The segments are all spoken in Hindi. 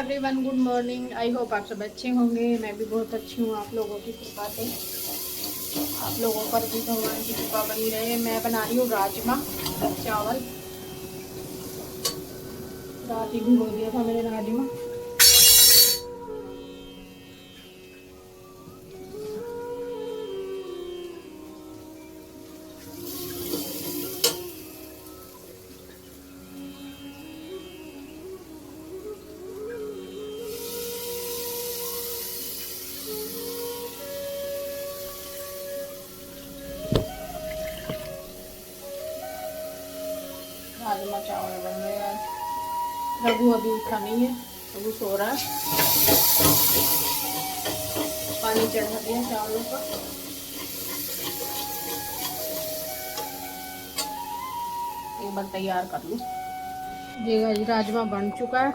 Everyone, good morning. I hope आप सब अच्छे होंगे। मैं भी बहुत अच्छी हूँ आप लोगों की कृपा से। आप लोगों पर भी भगवान की कृपा बनी रहे। मैं बना रही हूँ राजमा चावल। रात ही भिगो दिया था मैंने राजमा। राजमा चावल बन रहे हैं। रघु अभी उठा नहीं है, रघु सो रहा है। पानी चढ़ा दिया चावलों का। एक बार तैयार कर लूँ। ये गाइस राजमा बन चुका है।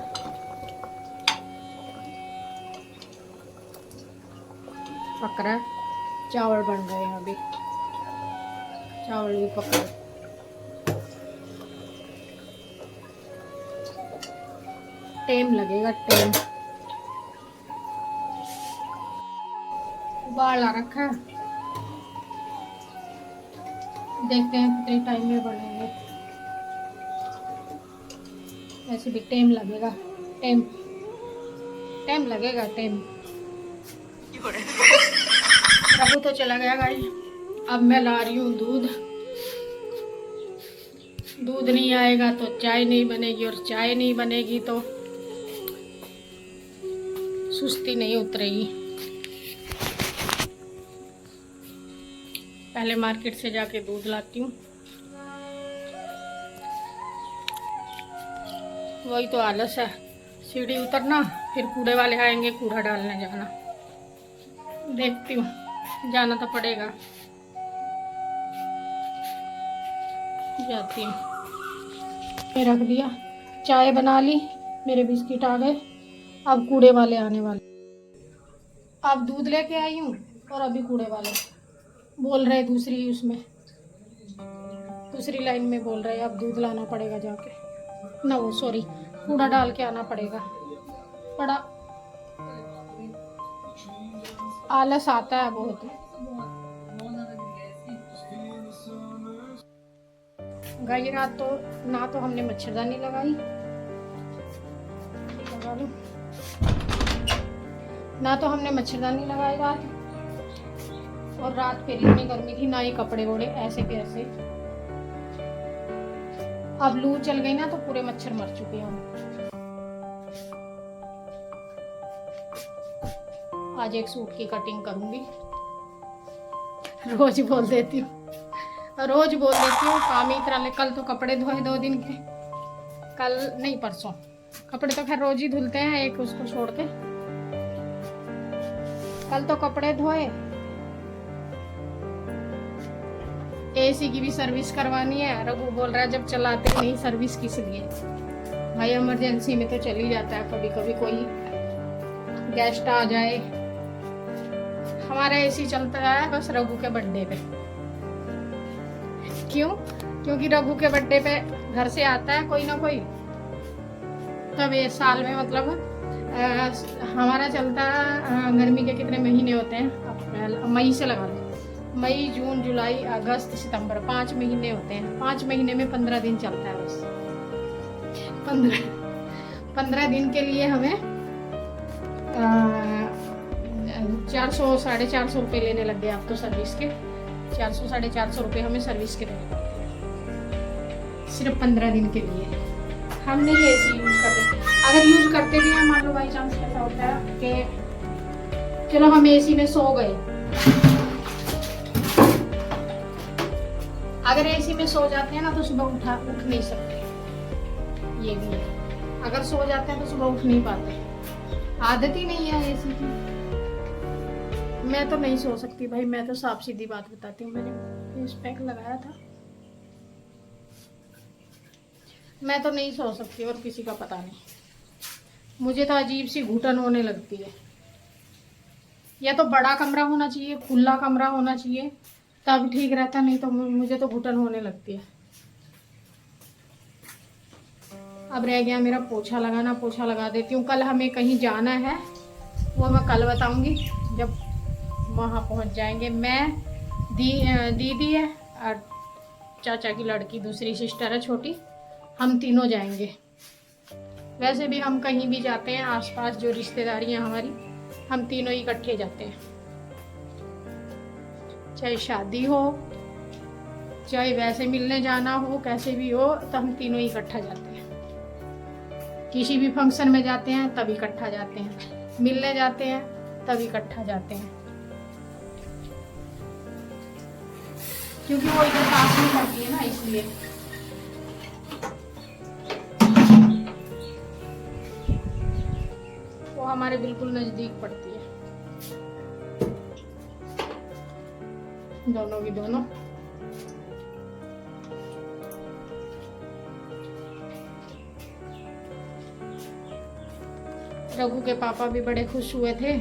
पक रहा है। चावल बन रहे हैं अभी। चावल भी पक रहे। टाइम लगेगा, टाइम। उबाल आ रखा है। देखते हैं कितने टाइम में बनेंगे। वैसे भी टाइम लगेगा। टाइम टाइम लगेगा, टाइम। रघु तो चला गया गाइस। अब मैं ला रही हूँ दूध। दूध नहीं आएगा तो चाय नहीं बनेगी, और चाय नहीं बनेगी तो सुस्ती नहीं उतरेगी। पहले मार्केट से जाके दूध लाती हूँ। वही तो आलस है, सीढ़ी उतरना, फिर कूड़े वाले आएंगे कूड़ा डालने जाना। देखती हूँ, जाना तो पड़ेगा। जाती हूँ। मैं रख दिया, चाय बना ली, मेरे बिस्किट आ गए। अब कूड़े वाले आने वाले। अब दूध लेके आई हूँ और अभी कूड़े वाले बोल रहे दूसरी लाइन में बोल रहे अब दूध लाना पड़ेगा जाके। ना वो सॉरी, कूड़ा डाल के आना पड़ेगा। बड़ा आलस आता है बहुत। गई रात तो ना तो हमने मच्छरदानी लगाई, लगा लूं, ना तो हमने मच्छरदानी लगाई रात। और रात फिर इतनी गर्मी थी, ना ही कपड़े ओढ़े, ऐसे के ऐसे। अब लू चल गई ना तो पूरे मच्छर मर चुके हैं। आज एक सूट की कटिंग करूंगी। रोज बोल देती हूँ काम ही इतना। कल तो कपड़े धोए 2 दिन के, कल नहीं परसों। कपड़े तो खैर रोज ही धुलते हैं, एक उसको छोड़ के। कल तो कपड़े धोए। एसी की भी सर्विस करवानी है। रघु बोल रहा है जब चलाते नहीं सर्विस किस लिए। भाई इमरजेंसी में तो चल ही जाता है, कभी कभी कोई गेस्ट आ जाए। हमारा एसी चलता है बस रघु के बर्थडे पे। क्यों? क्योंकि रघु के बर्थडे पे घर से आता है कोई ना कोई। तब ये साल में मतलब हमारा चलता है। गर्मी के कितने महीने होते हैं? अप्रैल मई से लगा लो। मई, जून, जुलाई, अगस्त, सितंबर, 5 महीने होते हैं। 5 महीने में 15 दिन चलता है बस। 15 दिन के लिए हमें 400 साढ़े 400 रुपये लेने लग गए अब तो सर्विस के। 400 साढ़े 400 रुपये हमें सर्विस के देने पड़ते हैं सिर्फ 15 दिन के लिए। हम नहीं एसी यूज करते। अगर यूज करते भी हैं, मान लो बाई चांस ऐसा होता है कि चलो हम एसी में सो गए। अगर एसी में सो जाते हैं ना तो सुबह उठ नहीं सकते। ये भी है, अगर सो जाते हैं तो सुबह उठ नहीं पाते। आदत ही नहीं है एसी की। मैं तो नहीं सो सकती भाई। मैं तो साफ सीधी बात बताती हूँ। मैंने फेस पैक लगाया था। मैं तो नहीं सो सकती, और किसी का पता नहीं। मुझे तो अजीब सी घुटन होने लगती है। या तो बड़ा कमरा होना चाहिए, खुला कमरा होना चाहिए, तब ठीक रहता। नहीं तो मुझे तो घुटन होने लगती है। अब रह गया मेरा पोछा लगाना, पोछा लगा देती हूँ। कल हमें कहीं जाना है, वो मैं कल बताऊँगी जब वहाँ पहुँच जाएंगे। मैं दीदी है और चाचा की लड़की, दूसरी सिस्टर है छोटी, हम तीनों जाएंगे। वैसे भी हम कहीं भी जाते हैं आसपास जो रिश्तेदारी हैं हमारी, हम तीनों इकट्ठे जाते हैं। चाहे शादी हो, चाहे वैसे मिलने जाना हो, कैसे भी हो, तो हम तीनों इकट्ठा जाते हैं। किसी भी फंक्शन में जाते हैं तब इकट्ठा जाते हैं, मिलने जाते हैं तब इकट्ठा जाते हैं, क्योंकि वो इधर पास में पड़ती है ना, इसलिए। वो हमारे बिल्कुल नजदीक पड़ती है, दोनों की दोनों। रघु के पापा भी बड़े खुश हुए थे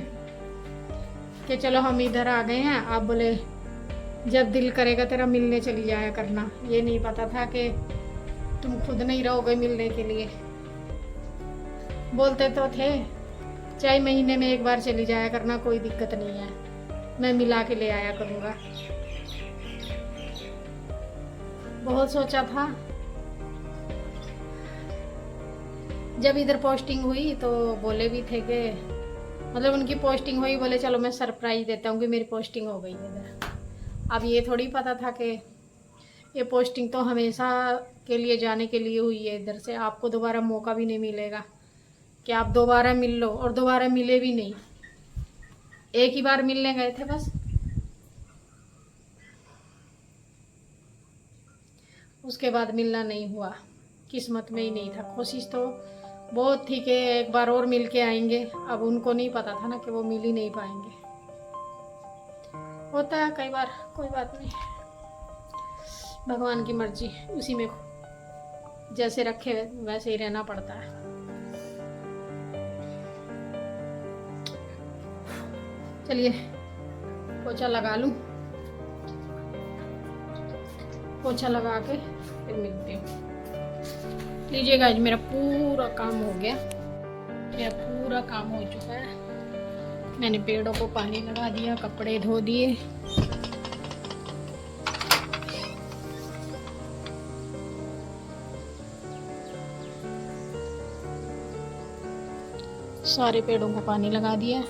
कि चलो हम इधर आ गए हैं। आप बोले जब दिल करेगा तेरा मिलने चली जाया करना। ये नहीं पता था कि तुम खुद नहीं रहोगे मिलने के लिए। बोलते तो थे चाहे महीने में एक बार चली जाया करना, कोई दिक्कत नहीं है, मैं मिला के ले आया करूँगा। बहुत सोचा था। जब इधर पोस्टिंग हुई तो बोले भी थे कि मतलब उनकी पोस्टिंग हुई, बोले चलो मैं सरप्राइज देता हूँ कि मेरी पोस्टिंग हो गई है इधर। अब ये थोड़ी पता था कि ये पोस्टिंग तो हमेशा के लिए जाने के लिए हुई है इधर से, आपको दोबारा मौका भी नहीं मिलेगा कि आप दोबारा मिल लो, और दोबारा मिले भी नहीं। एक ही बार मिलने गए थे बस, उसके बाद मिलना नहीं हुआ, किस्मत में ही नहीं था। कोशिश तो बहुत थी कि एक बार और मिल के आएंगे, अब उनको नहीं पता था ना कि वो मिल ही नहीं पाएंगे। होता है कई बार, कोई बात नहीं, भगवान की मर्जी, उसी में जैसे रखे वैसे ही रहना पड़ता है। चलिए पोछा लगा लूं, पोछा लगा के फिर मिलती हूँ। लीजिए गाइस, मेरा पूरा काम हो गया, मेरा पूरा काम हो चुका है। मैंने पेड़ों को पानी लगा दिया, कपड़े धो दिए। सारे पेड़ों को पानी लगा दिया।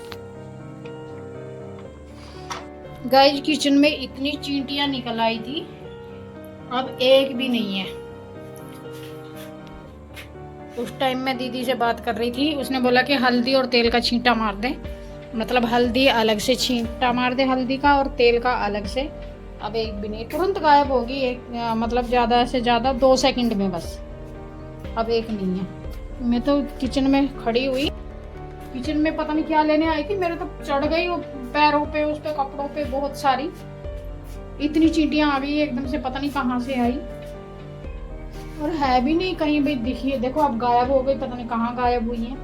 गाइस किचन में इतनी चींटियां निकल आई थी, अब एक भी नहीं है। उस टाइम मैं दीदी से बात कर रही थी, उसने बोला कि हल्दी और तेल का छींटा मार दे, मतलब हल्दी अलग से छींटा मार दे हल्दी का, और तेल का अलग से। अब एक भी नहीं, तुरंत गायब होगी, एक मतलब ज़्यादा से ज़्यादा 2 सेकंड में बस। अब एक नहीं है। मैं तो किचन में खड़ी हुई, किचन में पता नहीं क्या लेने आई थी, मेरे तो चढ़ गई पैरों पे, उस पे कपड़ों पे बहुत सारी। इतनी चींटियां आ गई एकदम से, पता नहीं कहाँ से आई, और है भी नहीं कहीं भी दिखी है। देखो अब गायब हो गई, पता नहीं कहाँ गायब हुई है,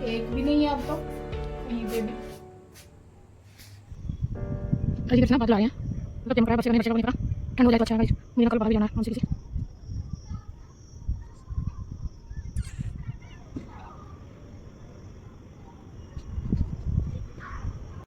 एक भी नहीं है अब तो कहीं पे भी। अजीब से बात ला रहे हैं, ठंड हो जाए तो अच्छा है, मेरा कल बाहर भी जाना है हमसे किसी।